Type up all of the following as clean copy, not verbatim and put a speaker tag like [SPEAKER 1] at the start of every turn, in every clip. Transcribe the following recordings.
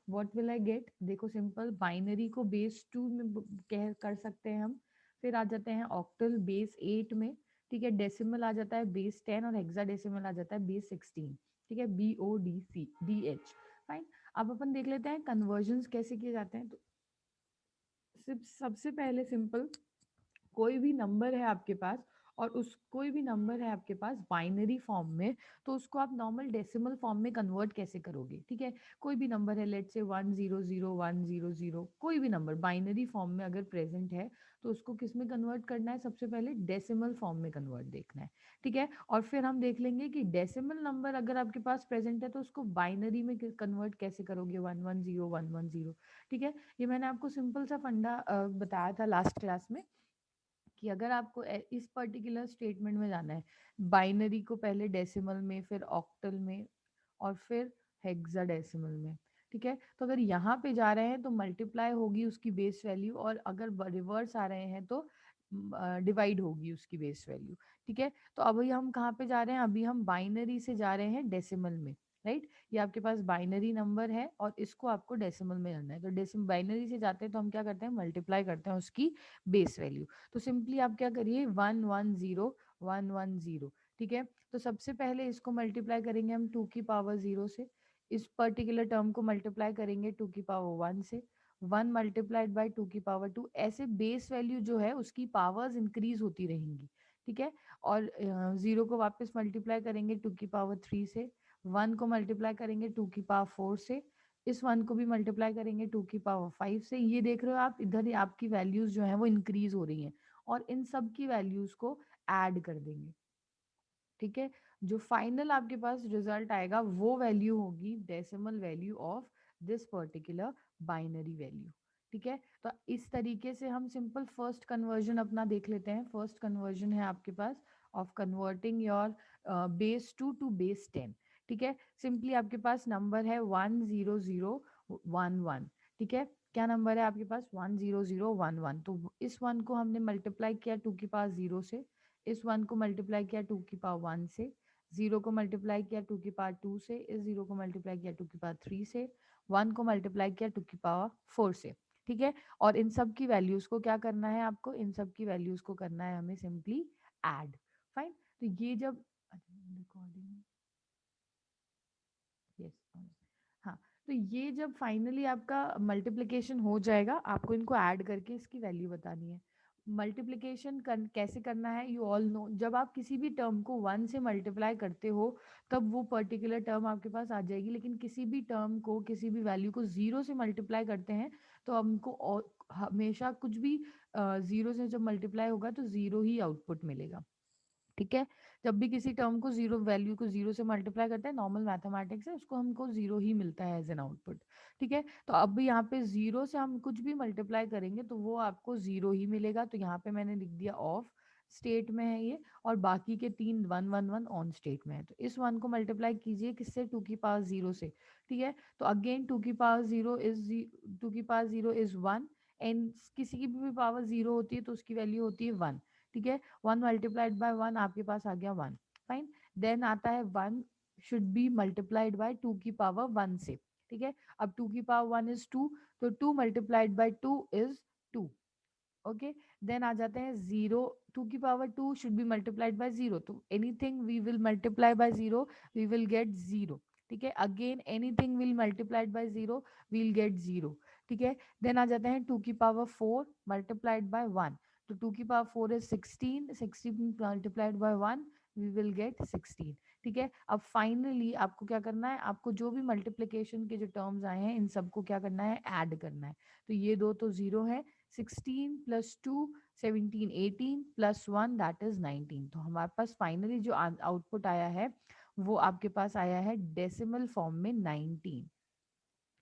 [SPEAKER 1] What will I get, देखो simple, binary को base 2 में कह कर सकते हैं हम। फिर आ जाते हैं ऑक्टल बेस 8 में, ठीक है। डेसिमल आ जाता है बेस 10 और हेक्साडेसिमल आ जाता है बेस 16, ठीक है। BODCDH, fine. अब अपन देख लेते हैं कन्वर्जन्स कैसे किए जाते हैं। तो सिर्फ सबसे पहले सिंपल, कोई भी नंबर है आपके पास और उस कोई भी नंबर है आपके पास बाइनरी फॉर्म में, तो उसको आप नॉर्मल डेसिमल फॉर्म में कन्वर्ट कैसे करोगे, ठीक है। कोई भी नंबर है, लेट से 100 100, कोई भी नंबर बाइनरी फॉर्म में अगर प्रेजेंट है, तो उसको किस में कन्वर्ट करना है, सबसे पहले डेसिमल फॉर्म में कन्वर्ट देखना है, ठीक है। और फिर हम देख लेंगे कि डेसिमल नंबर अगर आपके पास प्रेजेंट है तो उसको बाइनरी में कन्वर्ट कैसे करोगे, 110 110, ठीक है। ये मैंने आपको सिंपल सा फंडा बताया था लास्ट क्लास में, कि अगर आपको इस पर्टिकुलर स्टेटमेंट में जाना है, बाइनरी को पहले डेसिमल में, फिर ऑक्टल में, और फिर हेक्साडेसिमल में, ठीक है। तो अगर यहाँ पे जा रहे हैं तो मल्टीप्लाई होगी उसकी बेस वैल्यू, और अगर रिवर्स आ रहे हैं तो डिवाइड होगी उसकी बेस वैल्यू, ठीक है। तो अभी हम कहाँ पे जा रहे हैं, अभी हम बाइनरी से जा रहे हैं डेसिमल में, राइट। ये आपके पास बाइनरी नंबर है और इसको आपको डेसिमल में जाना है, तो डेसिमल बाइनरी से जाते हैं तो हम क्या करते हैं, मल्टीप्लाई करते हैं उसकी बेस वैल्यू। तो सिंपली आप क्या करिए, 110 110, ठीक है। तो सबसे पहले इसको मल्टीप्लाई करेंगे हम 2 की पावर 0 से, इस पर्टिकुलर टर्म को मल्टीप्लाई करेंगे 2 की पावर 1 से, 1 मल्टीप्लाइड बाई 2 की पावर 2, ऐसे बेस वैल्यू जो है उसकी पावर्स इंक्रीज होती रहेंगी, ठीक है। और 0 को वापस मल्टीप्लाई करेंगे 2 की पावर 3 से, 1 को मल्टीप्लाई करेंगे 2 की पावर 4 से, इस 1 को भी मल्टीप्लाई करेंगे 2 की पावर 5 से। ये देख रहे हो आप, इधर ही आपकी वैल्यूज जो हैं वो इंक्रीज हो रही हैं, और इन सब की वैल्यूज को ऐड कर देंगे, ठीक है। जो फाइनल आपके पास रिजल्ट आएगा वो वैल्यू होगी decimal value of this particular binary value, ठीक है। तो इस तरीके से हम सिंपल फर्स्ट कन्वर्जन अपना देख लेते हैं। फर्स्ट कन्वर्जन है आपके पास of converting your base 2 to base 10, ठीक है। सिंपली आपके पास नंबर है 10011, ठीक है। क्या नंबर है आपके पास, 10011। तो इस 1 को हमने मल्टीप्लाई किया 2 की पावर 0 से, इस 1 को मल्टीप्लाई किया 2 की पावर 1 से, 0 को मल्टीप्लाई किया 2 की पावर 2 से, इस 0 को मल्टीप्लाई किया 2 की पावर 3 से, 1 को मल्टीप्लाई किया 2 की पावर 4 से, ठीक है। और इन सब की वैल्यूज को क्या करना है आपको, इन सब की वैल्यूज को करना है हमें सिंपली ऐड, फाइन। तो ये जब रिकॉर्डिंग, यस, हाँ, तो ये जब फाइनली आपका मल्टीप्लिकेशन हो जाएगा, आपको इनको ऐड करके इसकी वैल्यू बतानी है। मल्टीप्लिकेशन कैसे करना है, यू ऑल नो, जब आप किसी भी टर्म को 1 से मल्टीप्लाई करते हो तब वो पर्टिकुलर टर्म आपके पास आ जाएगी, लेकिन किसी भी टर्म को, किसी भी वैल्यू को 0 से मल्टीप्लाई करते हैं तो हमको हमेशा कुछ भी 0 से जब मल्टीप्लाई होगा तो 0 ही आउटपुट मिलेगा, ठीक है। जब भी किसी टर्म को जीरो, वैल्यू को 0 से मल्टीप्लाई करते हैं नॉर्मल मैथमेटिक्स है, उसको हमको 0 ही मिलता है एज एन आउटपुट, ठीक है। तो अब यहाँ पे 0 से हम कुछ भी मल्टीप्लाई करेंगे तो वो आपको 0 ही मिलेगा। तो यहाँ पे मैंने लिख दिया ऑफ स्टेट में है ये, और बाकी के 3 1 1 1 ऑन स्टेट में है। तो इस 1 को मल्टीप्लाई कीजिए किससे, 2 की पावर 0 से, ठीक है। तो अगेन 2 की पावर 0 इज 1, एंड किसी की भी पावर 0 होती है तो उसकी वैल्यू होती है 1, ठीक है। 1 मल्टीप्लाइड बाय 1 आपके पास आ गया 1, फाइन। देन आता है 1 शुड बी मल्टीप्लाइड बाय 2 की पावर 1 से, ठीक है। अब 2 की पावर 1 इज 2, तो 2 multiplied by 2 is 2, okay. Then आ जाते हैं 0, 2 की power 2 should be multiplied by 0, तो anything we will multiply by 0 we will get 0, ठीक है। Again anything will multiplied by 0 will get 0, ठीक है। देन आ जाते हैं 2 की पावर 4 मल्टीप्लाइड बाय 1, तो 2 की power 4 is 16, 16 multiplied by 1 we will get 16, ठीक है। अब फाइनली आपको क्या करना है, आपको जो भी मल्टीप्लिकेशन के जो टर्म्स आए हैं इन सबको क्या करना है, ऐड करना है। तो ये दो तो 0 है, 16 + 2 17 18 + 1 दैट इज 19। तो हमारे पास फाइनली जो आउटपुट आया है वो आपके पास आया है डेसिमल फॉर्म में 19,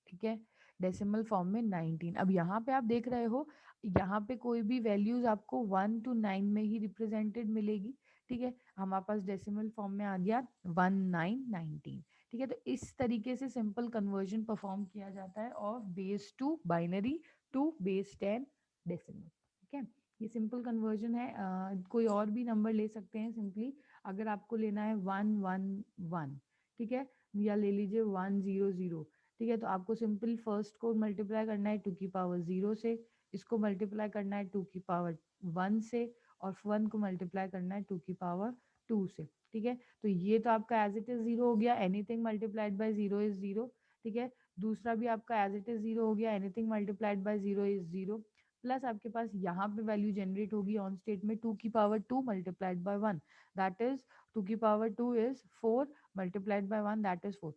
[SPEAKER 1] ठीक है। डेसिमल फॉर्म में 19। अब यहाँ पे आप देख रहे हो, यहाँ पे कोई भी वैल्यूज आपको 1 to 9 में ही रिप्रेजेंटेड मिलेगी, ठीक है। हमारे पास डेसिमल फॉर्म में आ गया 1919, ठीक है। तो इस तरीके से सिंपल कन्वर्जन परफॉर्म किया जाता है of base 2 binary to base 10 decimal, ठीक है। ये सिंपल कन्वर्जन है। कोई और भी नंबर ले सकते हैं सिंपली, अगर आपको लेना है 111, ठीक है, या ले लीजिए 100, ठीक है, तो आपको सिंपल फर्स्ट को मल्टीप्लाई करना है 2 की पावर 0 से, इसको मल्टीप्लाई करना है 2 की पावर 1 से, और 1 को मल्टीप्लाई करना है 2 की पावर 2 से। ठीक है, तो ये तो आपका एज इट इज जीरो हो गया, anything multiplied by zero is zero. ठीक है, दूसरा भी आपका एज इट इज जीरो हो गया, anything multiplied by zero is zero. Plus आपके पास यहाँ पे वैल्यू जनरेट होगी ऑन स्टेट में 2 की power 2 multiplied by 1, that is 2 की power 2 is 4 multiplied by 1, that is 4।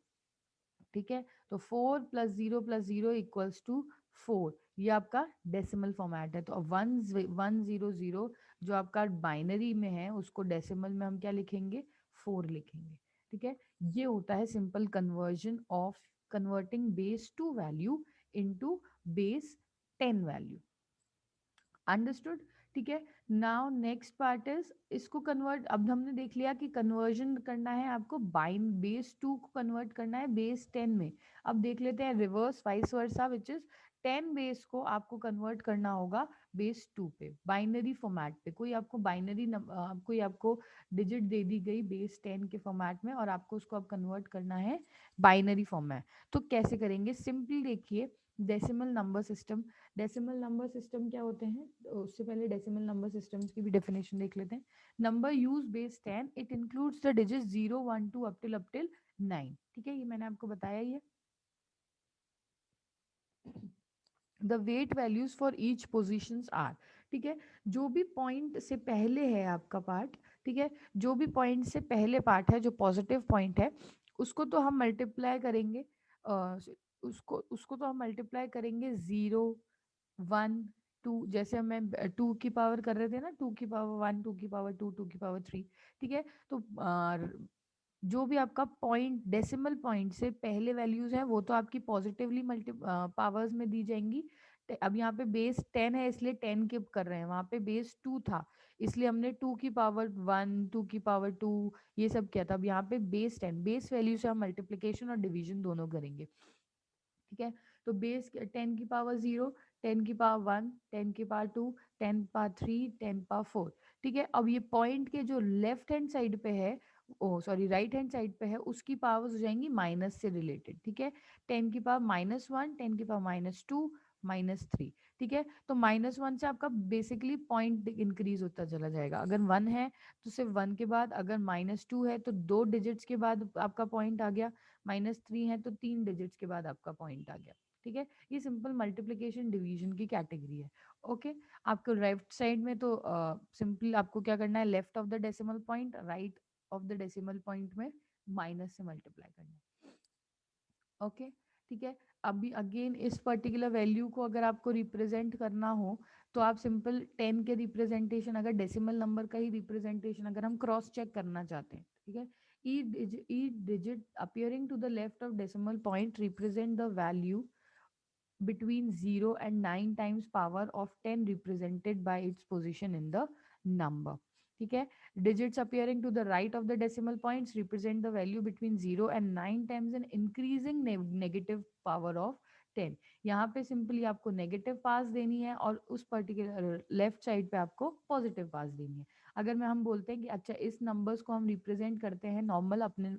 [SPEAKER 1] ठीक है, तो 4 + 0 + 0 = 4, ये आपका डेसिमल फॉर्मेट है। तो अब 1 1 0 0 जो आपका बाइनरी में है उसको डेसिमल में हम क्या लिखेंगे, 4 लिखेंगे। ठीक है, ये होता है simple conversion of converting base 2 value into base 10 value. Understood. ठीक है, नाउ नेक्स्ट पार्ट इज इसको कन्वर्ट, अब हमने देख लिया कि कन्वर्जन करना है आपको बाइन बेस 2 को कन्वर्ट करना है बेस 10 में। अब देख लेते हैं reverse vice versa, which is 10 base को आपको कन्वर्ट करना होगा बेस 2 पे, बाइनरी फॉर्मेट पे। कोई आपको बाइनरी कोई आपको डिजिट दे दी गई बेस 10 के फॉर्मेट में और आपको उसको अब कन्वर्ट करना है बाइनरी फॉर्म में। तो कैसे करेंगे, सिंपली देखिए decimal number system. Decimal number system क्या होते हैं, तो उससे पहले डेसिमल नंबर सिस्टम्स की भी डेफिनेशन देख लेते हैं। Number use base 10, it includes the digit 0 1 2 up till 9। ठीक है, ये मैंने आपको बताया ही है। The weight values for each positions are, ठीक है, जो भी पॉइंट से पहले है आपका पार्ट, ठीक है, जो भी पॉइंट से पहले पार्ट है जो पॉजिटिव पॉइंट है, उसको तो हम मल्टीप्लाई करेंगे, उसको तो हम मल्टीप्लाई करेंगे 0 1 2, जैसे हमें 2 की पावर कर रहे थे ना, 2 की पावर 1 2 की पावर 2 2 की पावर 3। ठीक है, तो जो भी आपका पॉइंट डेसिमल पॉइंट से पहले वैल्यूज हैं वो तो आपकी पॉजिटिवली मल्टी पावर्स में दी जाएंगी। अब यहाँ पे बेस 10 है इसलिए 10 के कर रहे हैं, वहाँ पे बेस 2 था इसलिए हमने 2 की पावर 1 2 की पावर 2 ये सब किया था। अब यहाँ पे बेस 10, बेस वैल्यू से हम मल्टीप्लीकेशन और डिवीजन दोनों करेंगे। ठीक है, तो बेस 10 की पावर 0, 10 की पावर 1, 10 की पावर 2, 10 पावर 3, 10 पावर 4। ठीक है, अब ये पॉइंट के जो लेफ्ट हैंड साइड पे है, ओ सॉरी राइट हैंड साइड पे है, उसकी पावर्स हो जाएंगी माइनस से रिलेटेड। ठीक है, 10 की पावर -1, 10 की पावर -2, -3। ठीक है, तो -1 से आपका बेसिकली पॉइंट इंक्रीज होता चला जाएगा। अगर 1 है तो सिर्फ 1 के बाद, अगर -2 है तो 2 डिजिट्स के बाद आपका पॉइंट आ गया, -3 है तो 3 डिजिट्स के बाद आपका पॉइंट आ गया। ठीक है, ये सिंपल मल्टीप्लिकेशन डिवीजन की कैटेगरी है। ओके, आपको लेफ्ट साइड में तो सिंपल आपको क्या करना है, left of the decimal point, right of the decimal point में माइनस से मल्टीप्लाई करना है। ओके, ठीक है, अभी अगेन इस पर्टिकुलर वैल्यू को अगर आपको रिप्रेजेंट करना हो तो आप सिंपल 10 के रिप्रेजेंटेशन, अगर डेसिमल नंबर का ही रिप्रेजेंटेशन अगर हम क्रॉस चेक करना चाहते हैं, ठीक है, each digit appearing to the left of decimal point represent the value between 0 and 9 times power of 10 represented by its position in the number. ठीक है, digits appearing to the right of the decimal points represent the value between 0 and 9 times an increasing negative power of 10। यहाँ पे simply आपको negative पास देनी है और उस particular left side पे आपको पॉजिटिव पास देनी है। अगर मैं हम बोलते हैं कि अच्छा इस नंबर्स को हम रिप्रेजेंट करते हैं नॉर्मल अपने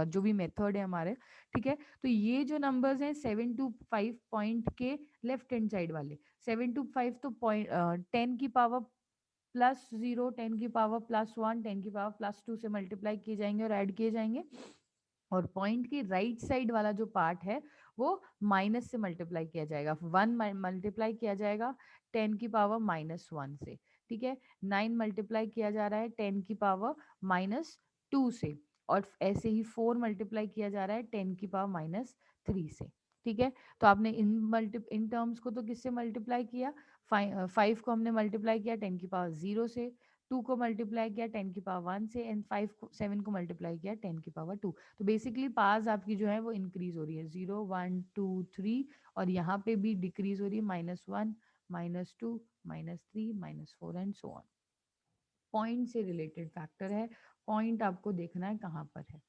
[SPEAKER 1] जो भी मेथड है हमारे, ठीक है, तो ये जो नंबर्स हैं 7 to 5 पॉइंट के लेफ्ट हैंड साइड वाले, 7 to 5 तो पॉइंट 10 की पावर +0, 10 की पावर +1, 10 की पावर +2 से मल्टीप्लाई किए जाएंगे और ऐड किए जाएंगे। और पॉइंट की राइट साइड वाला जो पार्ट है वो माइनस से मल्टीप्लाई किया जाएगा, 1 मल्टीप्लाई किया जाएगा 10 की पावर -1 से। ठीक है, 9 मल्टीप्लाई किया जा रहा है 10 की पावर -2 से, और ऐसे ही 4 मल्टीप्लाई किया जा रहा है 10 की पावर-3 से। ठीक है, तो आपने इन टर्म्स को तो किससे मल्टीप्लाई किया, 5 को हमने मल्टीप्लाई किया 10 की पावर 0 से, 2 को मल्टीप्लाई किया 10 की पावर 1 से, एंड 7 को मल्टीप्लाई किया 10 की पावर 2। तो बेसिकली पास आपकी जो है वो इंक्रीज हो रही है, 0 1 2 3, और यहाँ पे भी डिक्रीज हो रही है, -1 -2 -3 -4 एंड सो ऑन। पॉइंट से रिलेटेड फैक्टर है, पॉइंट आपको देखना है कहाँ पर है।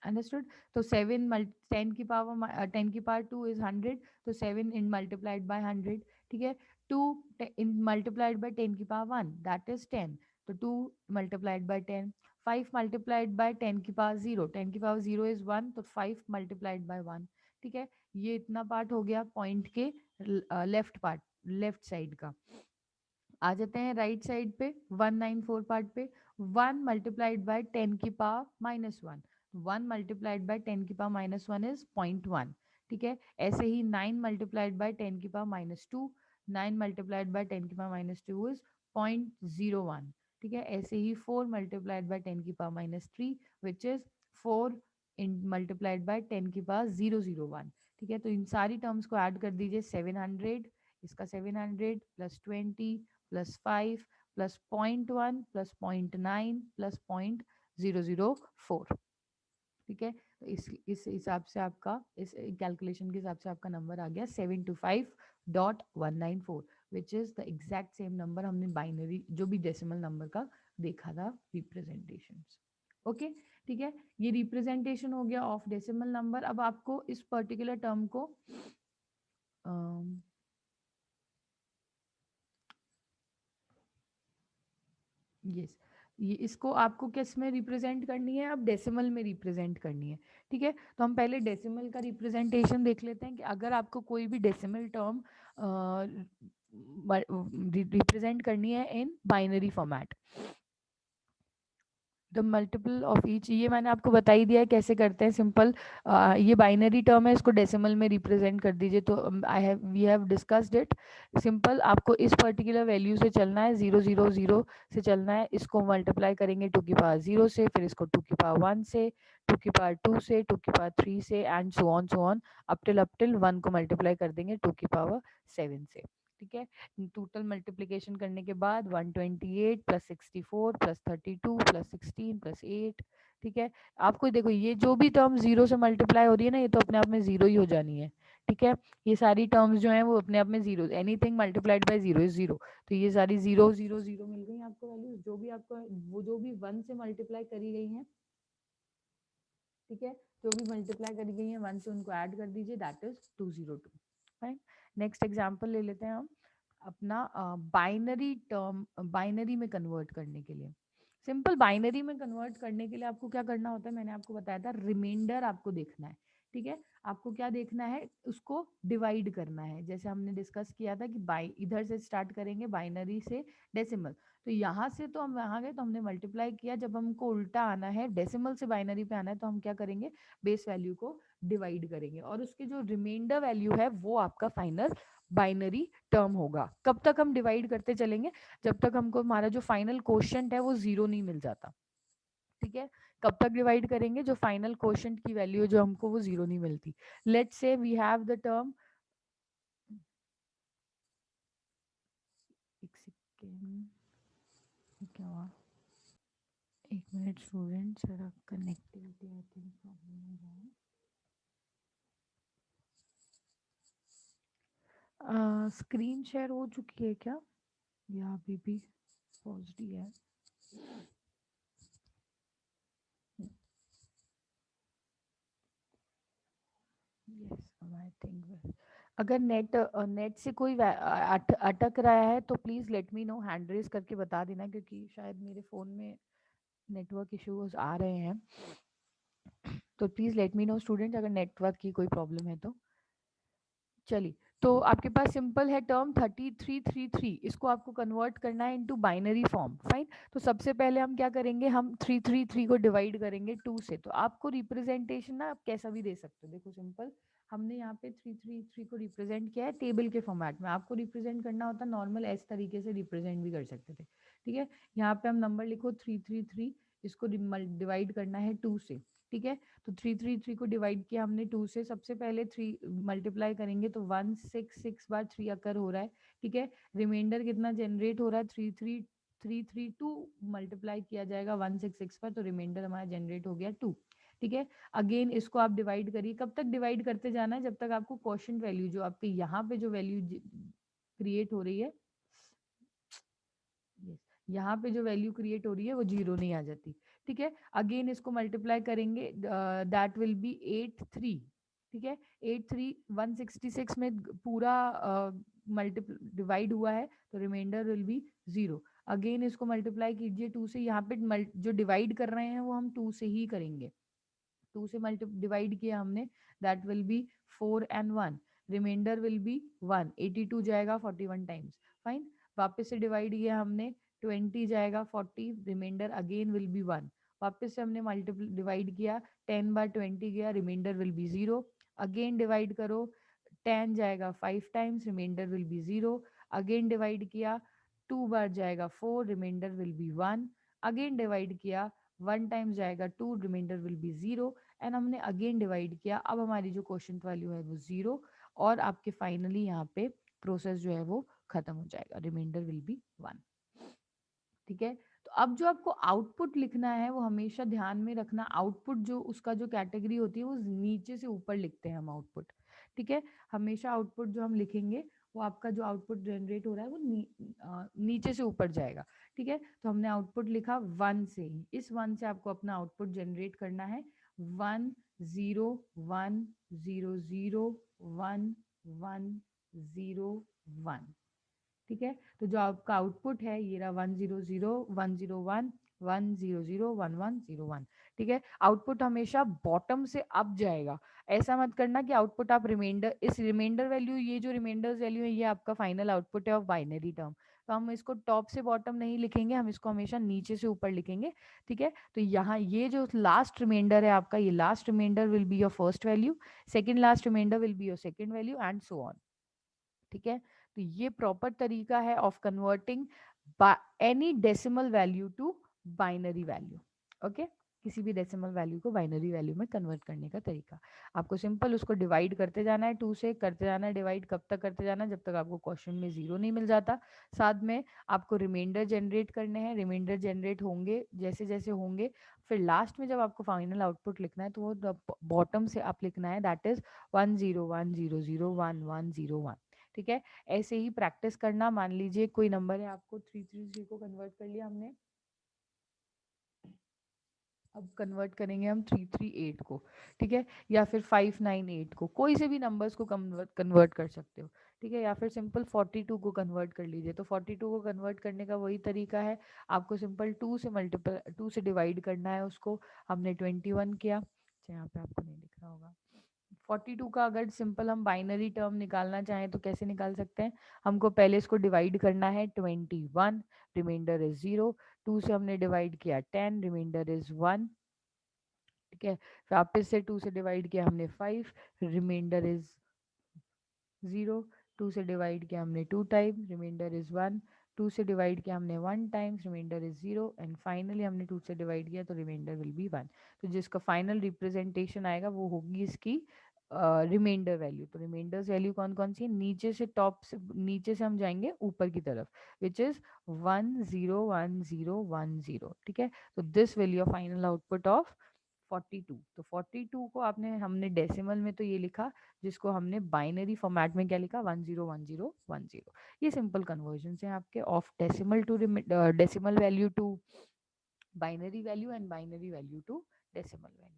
[SPEAKER 1] अंडरस्टूड। तो 10 की पावर 2 इज 100, तो 7 इन मल्टीप्लाइड बाय 100। ठीक है, 2 इन मल्टीप्लाइड बाय 10 की पावर 1, दैट इज 10, तो 2 मल्टीप्लाइड बाय 10। 5 मल्टीप्लाइड बाय 10 की पावर 0, 10 की पावर 0 इज 1, तो 5 मल्टीप्लाइड बाय 1। ठीक है, ये इतना पार्ट हो गया पॉइंट के लेफ्ट पार्ट, लेफ्ट साइड का। आ जाते हैं राइट साइड पे 194 पार्ट पे। 1 मल्टीप्लाइड बाय 10 की पावर -1, 1 मल्टीप्लाइड बाय 10 की पावर -1 इज 0.1। ठीक है, ऐसे ही 9 मल्टीप्लाइड बाय 10 की पावर -2, 9 मल्टीप्लाइड बाय 10 की पावर -2 इज 0.01। ठीक है, ऐसे ही 4 मल्टीप्लाइड बाय 10 की power -3 which is 4 in multiplied by 10 की पावर 001। ठीक है, तो इन सारी टर्म्स को ऐड कर दीजिए। 700, इसका 700 plus 20 plus 5 plus 0.1 plus 0.9 plus 0.004। ठीक है, तो इस हिसाब से आपका, इस कैलकुलेशन के हिसाब से आपका नंबर आ गया 725.194 which is the exact same number हमने बाइनरी जो भी डेसिमल नंबर का देखा था रिप्रेजेंटेशन। ओके, ठीक है, ये रिप्रेजेंटेशन हो गया ऑफ डेसिमल नंबर। अब आपको इस पर्टिकुलर टर्म को यस, ये इसको आपको किस में रिप्रेजेंट करनी है? अब डेसिमल में रिप्रेजेंट करनी है। ठीक है, तो हम पहले डेसिमल का रिप्रेजेंटेशन देख लेते हैं कि अगर आपको कोई भी डेसिमल टर्म रिप्रेजेंट करनी है in binary format, the multiple of each, ये मैंने आपको बता ही दिया है कैसे करते हैं। सिंपल, ये बाइनरी टर्म है, इसको डेसिमल में रिप्रेजेंट कर दीजिए। तो we have discussed it. Simple, आपको इस पर्टिकुलर वैल्यू से चलना है, 000 से चलना है। इसको मल्टीप्लाई करेंगे 2 की पावर 0 से, फिर इसको 2 की पावर 1 से, 2 की पावर 2 से, 2 की पावर 3 से, and so on up till 1 को मल्टीप्लाई कर देंगे 2 की पावर 7 से। ठीक है, टोटल मल्टीप्लिकेशन करने के बाद 128 प्लस 64 प्लस 32 प्लस 16 प्लस 8। ठीक है, आपको देखो ये जो भी टर्म जीरो से मल्टीप्लाई हो रही है ना, ये तो अपने आप में जीरो ही हो जानी है। ठीक है, ये सारी टर्म्स जो हैं वो अपने आप में zero, anything multiplied by zero is zero. तो ये सारी जीरो जीरो जीरो मिल गई आपको वैल्यूज, जो भी आपको वो जो भी 1 से मल्टीप्लाई करी गई हैं। ठीक है, जो भी मल्टीप्लाई करी गई है 1 से उनको ऐड कर दीजिए, that is 202। Fine, next example ले लेते हैं हम अपना बाइनरी टर्म, बाइनरी में कन्वर्ट करने के लिए। सिंपल, बाइनरी में कन्वर्ट करने के लिए आपको क्या करना होता है, मैंने आपको बताया था, रिमाइंडर आपको देखना है। ठीक है, आपको क्या देखना है, उसको डिवाइड करना है। जैसे हमने डिस्कस किया था कि बाई इधर से स्टार्ट करेंगे बाइनरी से डेसिमल, तो यहाँ से तो हम यहाँ गए तो हमने मल्टीप्लाई किया। जब हमको उल्टा आना है, डेसिमल से बाइनरी पे आना है, तो हम क्या करेंगे, बेस वैल्यू को डिवाइड करेंगे और उसके जो रिमाइंडर वैल्यू है वो आपका फाइनल बाइनरी टर्म होगा। कब तक हम डिवाइड करते चलेंगे, जब तक हमको हमारा जो फाइनल क्वोशिएंट है वो जीरो नहीं मिल जाता। ठीक है, कब तक डिवाइड करेंगे, जो फाइनल क्वोशिएंट की वैल्यू जो हमको वो जीरो नहीं मिलती। Let's say we have the term, एक सेकेंड, क्या हुआ, एक मिनट स्टूडेंट, जरा कनेक्टिविटी आई थिंक प्रॉब्लम हो रहा है। स्क्रीन शेयर हो चुकी है क्या, या अभी भी पॉजिटिव है? यस, आई थिंक अगर नेट से कोई अटक रहा है तो please let me know, hand raise करके बता देना, क्योंकि शायद मेरे फ़ोन में नेटवर्क इश्यूज आ रहे हैं। तो please let me no student अगर नेटवर्क की कोई प्रॉब्लम है तो। चलिए, तो आपके पास सिंपल है टर्म 3333, इसको आपको कन्वर्ट करना है इनटू बाइनरी फॉर्म। फाइन, तो सबसे पहले हम क्या करेंगे, हम 333 को डिवाइड करेंगे 2 से। तो आपको रिप्रेजेंटेशन ना आप कैसा भी दे सकते हो। देखो सिंपल, हमने यहाँ पे 333 को रिप्रेजेंट किया है टेबल के फॉर्मेट में। आपको रिप्रेजेंट करना होता नॉर्मल ऐसे तरीके से रिप्रेजेंट भी कर सकते थे। ठीक है, यहाँ पे हम नंबर लिखो 333, इसको डिवाइड करना है 2 से। ठीक है, तो 333 को डिवाइड किया हमने 2 से, सबसे पहले 3 मल्टीप्लाई करेंगे तो 166 बार 3 अकर हो रहा है। ठीक है, रिमाइंडर कितना जनरेट हो रहा है, 3332 मल्टीप्लाई किया जाएगा 166 पर, तो रिमाइंडर हमारा जनरेट हो गया 2। ठीक है, अगेन इसको आप डिवाइड करिए। कब तक डिवाइड करते जाना है, जब तक आपको क्वोशिएंट वैल्यू जो आपके यहाँ पे जो वैल्यू क्रिएट हो रही है, यस, यहाँ पे जो वैल्यू क्रिएट हो रही है वो जीरो नहीं आ जाती। ठीक है, अगेन इसको मल्टीप्लाई करेंगे, दैट विल बी 83। ठीक है, 83 166 में पूरा मल्टीप्ल डिवाइड हुआ है, तो remainder will be zero. Again इसको मल्टीप्लाई कीजिए 2 से, यहाँ पे जो डिवाइड कर रहे हैं वो हम 2 से ही करेंगे। 2 से मल्टी डिवाइड किया हमने, that will be 4 and 1, remainder will be 1, 82 जाएगा 41 टाइम्स, फाइन। वापस से डिवाइड किया हमने, 20 जाएगा 40, रिमाइंडर अगेन विल बी 1, वापस से हमने मल्टीपल डिवाइड किया, 10 बार 20 गया, remainder will be 0, again divide करो, 10 जाएगा 5 times, remainder will be 0, again divide किया, 2 बार जाएगा 4, remainder will be 1, again divide किया, 1 टाइम्स जाएगा 2, रिमाइंडर विल बी 0, एंड हमने अगेन डिवाइड किया, अब हमारी जो क्वेश्चन वैल्यू है वो 0, और आपके फाइनली यहाँ पे प्रोसेस जो है वो खत्म हो जाएगा, रिमाइंडर विल बी 1। ठीक है, तो अब जो आपको आउटपुट लिखना है वो हमेशा ध्यान में रखना, आउटपुट जो उसका जो कैटेगरी होती है वो नीचे से ऊपर लिखते हैं हम आउटपुट। ठीक है, हमेशा आउटपुट जो हम लिखेंगे वो आपका जो आउटपुट जनरेट हो रहा है वो नीचे से ऊपर जाएगा। ठीक है, तो हमने आउटपुट लिखा 1 से ही, इस 1 से आपको अपना आउटपुट जनरेट करना है, 1 0 1 0 0 1 1 0 1। ठीक है, तो जो आपका आउटपुट है ये रहा 100 101 100 1101 ठीक है, आउटपुट हमेशा बॉटम से अप जाएगा। ऐसा मत करना कि आउटपुट आप रिमाइंडर, इस रिमाइंडर वैल्यू, ये जो रिमाइंडर्स वैल्यू है ये आपका फाइनल आउटपुट है ऑफ बाइनरी टर्म, तो हम इसको टॉप से बॉटम नहीं लिखेंगे, हम इसको हमेशा नीचे से ऊपर लिखेंगे। ठीक है, तो यहाँ ये जो लास्ट रिमाइंडर है आपका, ये last remainder will be your first value, second last remainder will be your second value and so on. ठीक है, तो ये प्रॉपर तरीका है of converting any decimal value to binary value. Okay, किसी भी डेसिमल वैल्यू को बाइनरी वैल्यू में कन्वर्ट करने का तरीका, आपको सिंपल उसको डिवाइड करते जाना है, 2 से करते जाना है डिवाइड, कब तक करते जाना है, जब तक आपको क्वेश्चन में 0 नहीं मिल जाता। साथ में आपको रिमाइंडर जनरेट करने हैं, रिमाइंडर जनरेट होंगे जैसे जैसे होंगे, फिर लास्ट में जब आपको फाइनल आउटपुट लिखना है तो वो बॉटम से आप लिखना है, दैट इज 101001101। ठीक है, ऐसे ही प्रैक्टिस करना। मान लीजिए कोई नंबर है, आपको 333 को कन्वर्ट कर लिया हमने, अब कन्वर्ट करेंगे हम 338 को। ठीक है, या फिर 598 को, कोई से भी नंबर्स को कन्वर्ट कर सकते हो। ठीक है, या फिर सिंपल 42 को कन्वर्ट कर लीजिए, तो 42 को कन्वर्ट करने का वही तरीका है, आपको सिंपल 2 से डिवाइड करना है उसको, हमने 21 किया, अच्छा यहाँ पे आपको नहीं दिख रहा होगा। 42 का अगर सिंपल हम बाइनरी टर्म निकालना चाहें तो कैसे निकाल सकते हैं, हमको पहले इसको डिवाइड करना है 21, रिमाइंडर इज 0, 2 से हमने डिवाइड किया 10, रिमाइंडर इज 1। ठीक है, वापस से 2 से डिवाइड किया हमने 5, रिमाइंडर इज 0, 2 से डिवाइड किया हमने 2 टाइम, रिमाइंडर इज 1, 2 से डिवाइड किया हमने 1 times, remainder is 0, and finally हमने 2 से डिवाइड किया तो रिमाइंडर विल बी 1। तो जिसका फाइनल रिप्रेजेंटेशन आएगा वो होगी इसकी रिमाइंडर वैल्यू। तो रिमाइंडर्स वैल्यू कौन कौन सी है, नीचे से टॉप से, नीचे से हम जाएंगे ऊपर की तरफ, विच इज 1010010। ठीक है, तो this will your final output of 42। तो 42 को आपने, हमने डेसिमल में तो ये लिखा, जिसको हमने बाइनरी फॉर्मेट में क्या लिखा, 101010। ये सिंपल कन्वर्जन है आपके of decimal to decimal value to binary value and binary value to decimal value.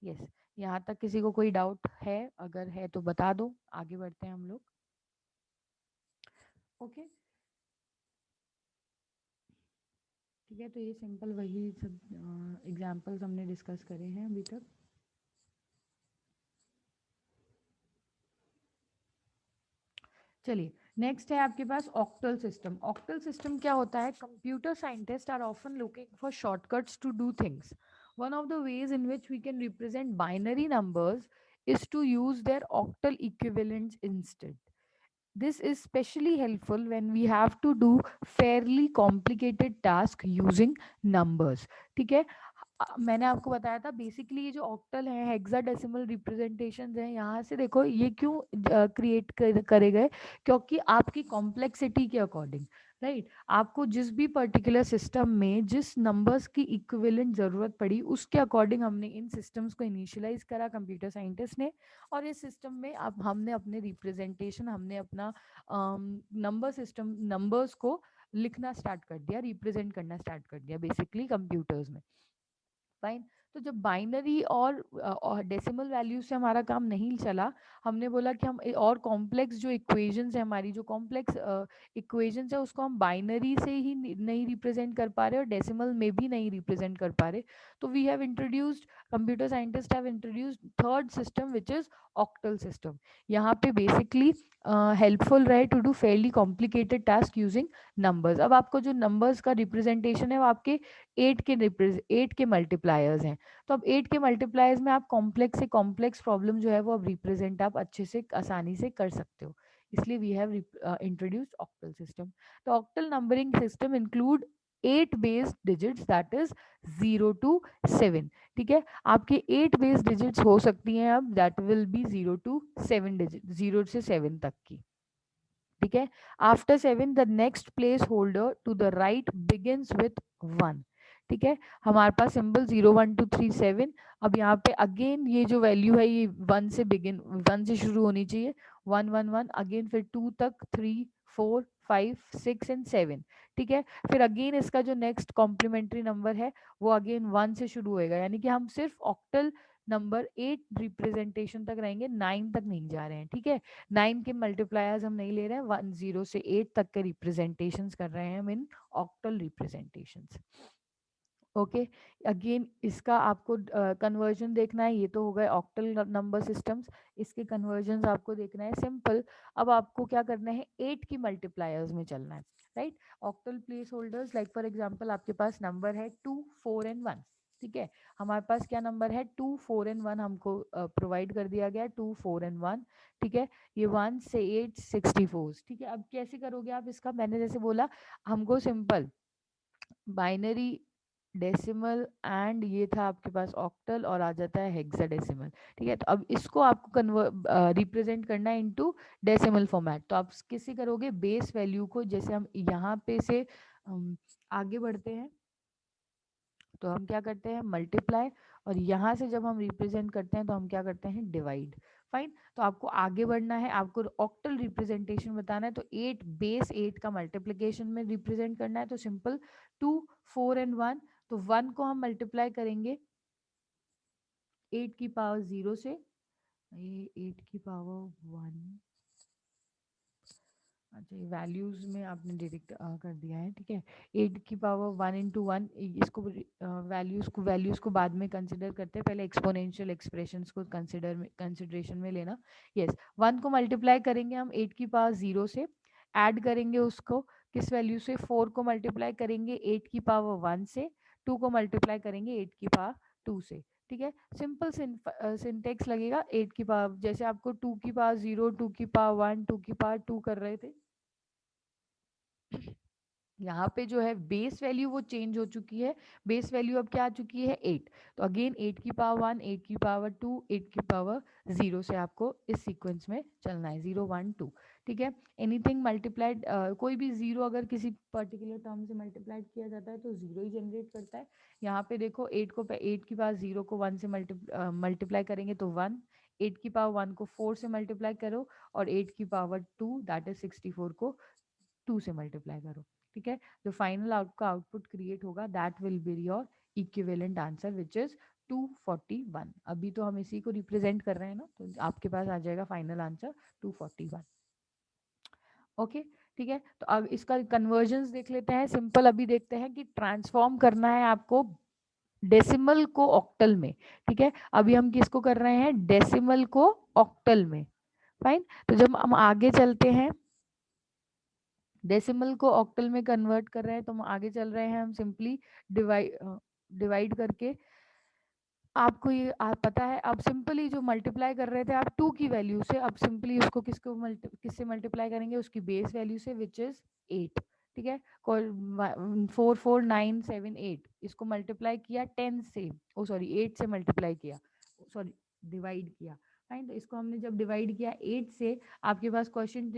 [SPEAKER 1] Yes, यहाँ तक किसी को कोई डाउट है, अगर है तो बता दो, आगे बढ़ते हैं हम लोग। ओके, ठीक है, तो ये सिंपल वही सब एग्जांपल्स हमने डिस्कस करे हैं अभी तक। चलिए, नेक्स्ट है आपके पास ऑक्टल सिस्टम। ऑक्टल सिस्टम क्या होता है, computer scientist are often looking for shortcuts to do things. One of the ways in which we can represent binary numbers is to use their octal equivalents instead. This is especially helpful when we have to do fairly complicated task using numbers. ठीक है, मैंने आपको बताया था basically ये जो octal है, hexadecimal representations हैं, यहाँ से देखो ये क्यों क्रिएट करे गए, क्योंकि आपकी कॉम्प्लेक्सिटी के अकॉर्डिंग, राइट, आपको जिस भी पर्टिकुलर सिस्टम में जिस नंबर्स की इक्विवेलेंट ज़रूरत पड़ी उसके अकॉर्डिंग हमने इन सिस्टम्स को इनिशियलाइज करा कंप्यूटर साइंटिस्ट ने, और इस सिस्टम में अब हमने अपने रिप्रेजेंटेशन, हमने अपना नंबर सिस्टम, नंबर्स को लिखना स्टार्ट कर दिया, रिप्रेजेंट करना स्टार्ट कर दिया बेसिकली कंप्यूटर्स में। फाइन, तो जब बाइनरी और डेसिमल वैल्यू से हमारा काम नहीं चला, हमने बोला कि हम और कॉम्प्लेक्स जो इक्वेशंस है, हमारी जो कॉम्प्लेक्स इक्वेशंस है उसको हम बाइनरी से ही नहीं रिप्रेजेंट कर पा रहे और डेसिमल में भी नहीं रिप्रेजेंट कर पा रहे। तो we have introduced, computer scientist have introduced third system which is octal system. यहाँ पे बेसिकली हेल्पफुल रहे to do fairly complicated task using numbers. अब आपको जो नंबर्स का रिप्रेजेंटेशन है वो आपके 8 के मल्टीप्लायर्स हैं। तो अब 8 के मल्टीप्लायर्स में आप कॉम्प्लेक्स से कॉम्प्लेक्स प्रॉब्लम जो है वो अब रिप्रेजेंट आप अच्छे से आसानी से कर सकते हो, इसलिए we have introduced octal system. तो octal numbering system include 8 based digits that is 0 to 7। ठीक है, आपके 8 बेस्ड डिजिट्स हो सकती हैं अब, that will be 0 to 7 digit, 0 से 7 तक की। ठीक है, after 7 the next placeholder to the right begins with 1। ठीक है, हमारे पास सिंबल 0 1 2 3 7। अब यहाँ पे अगेन ये जो वैल्यू है ये 1 से बिगिन, 1 से शुरू होनी चाहिए, 1 1 1 अगेन, फिर 2 तक, 3 4 5 6 एंड 7। ठीक है, फिर अगेन इसका जो नेक्स्ट कॉम्प्लीमेंट्री नंबर है वो अगेन 1 से शुरू होएगा, यानी कि हम सिर्फ ऑक्टल नंबर 8 रिप्रेजेंटेशन तक रहेंगे, 9 तक नहीं जा रहे हैं। ठीक है, 9 के मल्टीप्लायर्स हम नहीं ले रहे हैं, 1 0 से 8 तक के रिप्रेजेंटेशंस कर रहे हैं हम इन ऑक्टल रिप्रेजेंटेशंस। ओके, अगेन इसका आपको कन्वर्जन देखना है, ये तो हो गए ऑक्टल नंबर सिस्टम्स। इसके कन्वर्जन आपको देखना है सिंपल। अब आपको क्या करना है, 8 की मल्टीप्लायर्स में चलना है, right. Octal place holders, like for example आपके पास नंबर है 2 4 एंड 1। ठीक है, हमारे पास क्या नंबर है, 2 4 एंड 1 हमको प्रोवाइड कर दिया गया है, 2 4 एंड 1। ठीक है, ये 1 से 8 64। ठीक है, अब कैसे करोगे आप इसका, मैंने जैसे बोला हमको सिंपल बाइनरी, डेसिमल एंड ये था आपके पास ऑक्टल, और आ जाता है हेक्साडेसिमल। ठीक है, तो अब इसको आपको रिप्रेजेंट करना है इनटू डेसिमल फॉर्मेट। तो आप किससे करोगे, बेस वैल्यू को, जैसे हम यहाँ पे से आगे बढ़ते हैं तो हम क्या करते हैं, मल्टीप्लाई, और यहाँ से जब हम रिप्रेजेंट करते हैं तो हम क्या करते हैं, डिवाइड। फाइन, तो आपको आगे बढ़ना है, आपको ऑक्टल रिप्रेजेंटेशन बताना है, तो 8 बेस 8 का मल्टीप्लिकेशन में रिप्रेजेंट करना है, तो सिंपल 2 4 एंड 1। तो 1 को हम मल्टीप्लाई करेंगे 8 की पावर 0 से, ये 8 की पावर 1, अच्छा ये वैल्यूज में आपने डायरेक्ट कर दिया है। ठीक है, 8 की पावर 1 into 1, इसको वैल्यूज को बाद में कंसिडर करते हैं, पहले एक्सपोनेंशियल एक्सप्रेशंस को कंसिडरेशन में लेना। यस, 1 को मल्टीप्लाई करेंगे हम 8 की पावर 0 से, ऐड करेंगे उसको किस वैल्यू से, 4 को मल्टीप्लाई करेंगे 8 की पावर 1 से, 2 को मल्टीप्लाई करेंगे 8 की पावर 2 से। ठीक है, सिंपल सिंटेक्स लगेगा, 8 की पावर, जैसे आपको 2 की पावर 0, 2 की पावर 1, 2 की पावर 2 कर रहे थे, यहाँ पे जो है बेस वैल्यू वो चेंज हो चुकी है, बेस वैल्यू अब क्या आ चुकी है, 8। तो अगेन 8 की पावर 1, 8 की पावर 2, 8 की पावर 0 से आपको इस सीक्वेंस में चलना है, 0 1 2। ठीक है, एनीथिंग मल्टीप्लाइड, कोई भी जीरो अगर किसी पर्टिकुलर टर्म से मल्टीप्लाइड किया जाता है तो जीरो ही जनरेट करता है। यहाँ पे देखो 8 को, 8 की पावर 0 को 1 से मल्टीप्लाई करेंगे तो 1, 8 की पावर 1 को 4 से मल्टीप्लाई करो, और 8 की पावर 2 दैट इज 64 को 2 से मल्टीप्लाई करो। ठीक है, जो फाइनल आपका आउटपुट क्रिएट होगा that will be your equivalent answer which is 241। अभी तो हम इसी को रिप्रेजेंट कर रहे हैं ना, तो आपके पास आ जाएगा फाइनल आंसर 241। ओके, ठीक है, तो अब इसका कन्वर्जन्स देख लेते हैं, सिंपल अभी देखते हैं कि ट्रांसफॉर्म करना है आपको डेसिमल को ऑक्टल में। ठीक है, अभी हम किसको कर रहे हैं, डेसिमल को ऑक्टल में। फाइन, तो जब हम आगे चलते हैं, डेसिमल को ऑक्टल में कन्वर्ट कर रहे हैं, तो हम आगे चल रहे हैं, हम सिंपली डिवाइड डिवाइड करके, आपको ये आप पता है, अब सिंपली जो मल्टीप्लाई कर रहे थे आप 2 की वैल्यू से, अब सिंपली उसको किससे मल्टीप्लाई करेंगे, उसकी बेस वैल्यू से विच इज 8। ठीक है, 4 4 9 7 8, इसको मल्टीप्लाई किया 10 से, ओ सॉरी 8 से मल्टीप्लाई किया, सॉरी डिवाइड किया। फाइन, तो इसको हमने जब डिवाइड किया 8 से, आपके पास क्वेश्चन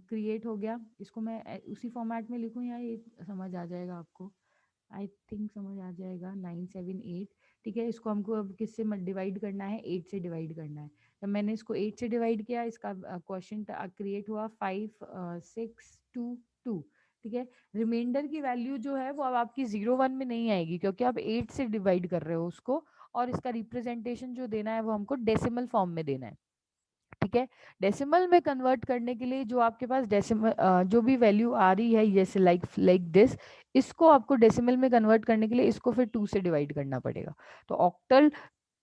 [SPEAKER 1] क्रिएट हो गया। इसको मैं उसी फॉर्मेट में लिखूं या ये समझ आ जाएगा आपको, आई थिंक समझ आ जाएगा, 9 7 8। ठीक है, इसको हमको अब किससे डिवाइड करना है, 8 से डिवाइड करना है। जब मैंने इसको 8 से डिवाइड किया, इसका क्वेश्चन क्रिएट हुआ 5 6 2 2। ठीक है। रिमाइंडर की वैल्यू जो है वो अब आपकी 0 1 में नहीं आएगी, क्योंकि आप 8 से डिवाइड कर रहे हो उसको, और इसका रिप्रेजेंटेशन जो देना है वो हमको डेसिमल फॉर्म में देना है। ठीक है। डेसिमल में कन्वर्ट करने के लिए जो आपके पास डेसिमल जो भी वैल्यू आ रही है, जैसे लाइक दिस, इसको आपको डेसिमल में कन्वर्ट करने के लिए इसको फिर 2 से डिवाइड करना पड़ेगा। तो ऑक्टल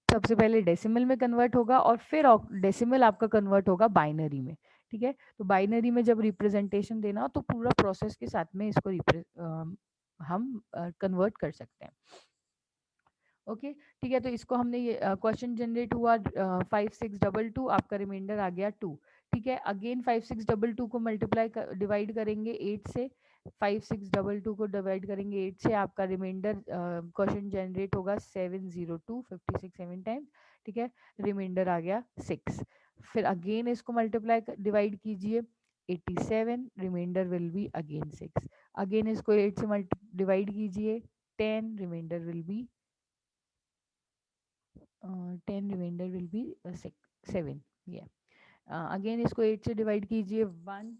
[SPEAKER 1] सबसे पहले डेसिमल में कन्वर्ट होगा और फिर डेसिमल आपका कन्वर्ट होगा बाइनरी में। ठीक है। तो बाइनरी में जब रिप्रेजेंटेशन देना हो तो पूरा प्रोसेस के साथ में इसको हम कन्वर्ट कर सकते हैं। ओके ठीक है। तो इसको हमने ये क्वेश्चन जनरेट हुआ 5622, आपका रिमाइंडर आ गया 2। ठीक है। अगेन 5622 को मल्टीप्लाई डिवाइड करेंगे 8 से, 5622 को डिवाइड करेंगे 8 से, आपका रिमाइंडर क्वेश्चन जनरेट होगा 702, 56 7 टाइम्स। ठीक है। रिमाइंडर आ गया 6। फिर अगेन इसको मल्टीप्लाई डिवाइड कीजिए 87, remainder will be again 6। Again इसको 8 से डिवाइड कीजिए 10, remainder will be 10, remainder will be 7। ये अगेन इसको 8 से डिवाइड कीजिए 1,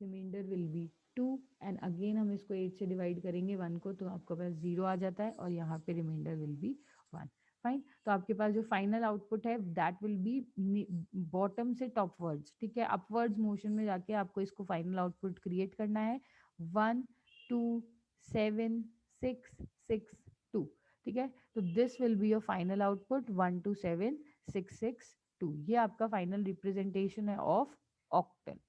[SPEAKER 1] remainder will be 2, and again हम इसको 8 से डिवाइड करेंगे 1 को, तो आपके पास 0 आ जाता है, और यहाँ पे रिमाइंडर विल बी 1। फाइन। तो आपके पास जो फाइनल आउटपुट है दैट विल बी बॉटम से टॉप वर्ड्स। ठीक है। अपवर्ड्स मोशन में जाके आपको इसको फाइनल आउटपुट क्रिएट करना है 1 2 7 6 6 2। ठीक है। तो this will be your final output 1 2 7 6 6 2। ये आपका फाइनल रिप्रेजेंटेशन है ऑफ ऑक्टल।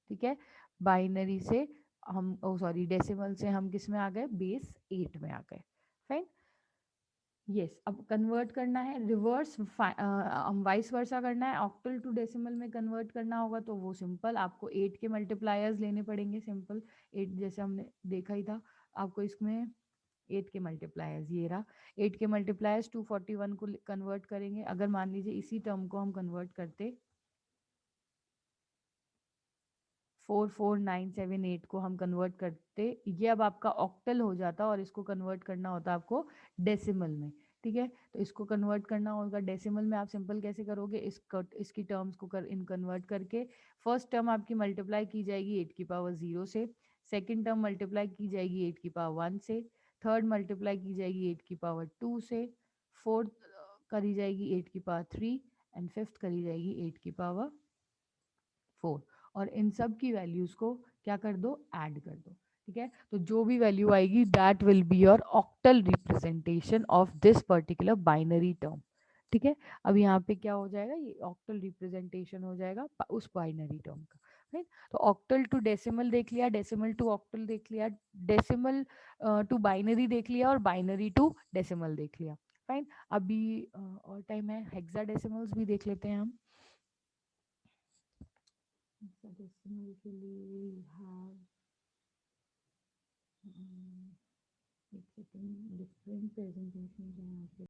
[SPEAKER 1] ठीक है। बाइनरी से हम सॉरी डेसिमल से हम किस में आ गए, बेस 8 में आ गए। फाइन। यस। अब कन्वर्ट करना है रिवर्स, वाइस वर्सा करना है, ऑक्टल टू डेसिमल में कन्वर्ट करना होगा, तो वो सिंपल आपको 8 के मल्टीप्लायर्स लेने पड़ेंगे। सिंपल 8 जैसे हमने देखा ही था, आपको इसमें 8 के मल्टीप्लायर्स ये रहा। 8 के मल्टीप्लायर्स 241 को कन्वर्ट करेंगे। अगर मान लीजिए इसी टर्म को हम कन्वर्ट करते 44978 को हम कन्वर्ट करते, ये अब आपका ऑक्टल हो जाता और इसको कन्वर्ट करना होता आपको डेसिमल में। ठीक है। तो इसको कन्वर्ट करना होगा डेसिमल में। आप सिंपल कैसे करोगे, इसकी टर्म्स को इन कन्वर्ट करके फर्स्ट टर्म आपकी मल्टीप्लाई की जाएगी 8 की पावर 0 से, सेकेंड टर्म मल्टीप्लाई की जाएगी 8 की पावर 1 से, थर्ड मल्टीप्लाई की जाएगी 8 की पावर 2 से, फोर्थ करी जाएगी 8 की पावर 3, एंड फिफ्थ करी जाएगी 8 की पावर 4। और इन सब की वैल्यूज को क्या कर दो, ऐड कर दो। ठीक है। तो जो भी वैल्यू आएगी that will be your octal representation of this particular binary term. ठीक है। अब यहाँ पे क्या हो जाएगा, ये ऑक्टल रिप्रेजेंटेशन हो जाएगा उस बाइनरी टर्म का। राइट। तो ऑक्टल टू डेसिमल देख लिया, डेसिमल टू ऑक्टल देख लिया, डेसिमल टू बाइनरी देख लिया, और बाइनरी टू डेसिमल देख लिया। फाइन। अभी और टाइम है, हेक्साडेसिमल्स भी देख लेते हैं हम। Hexadecimal के लिए we have एक सेकेंड, डिफरेंट प्रेजेंटेशन है यहाँ पे।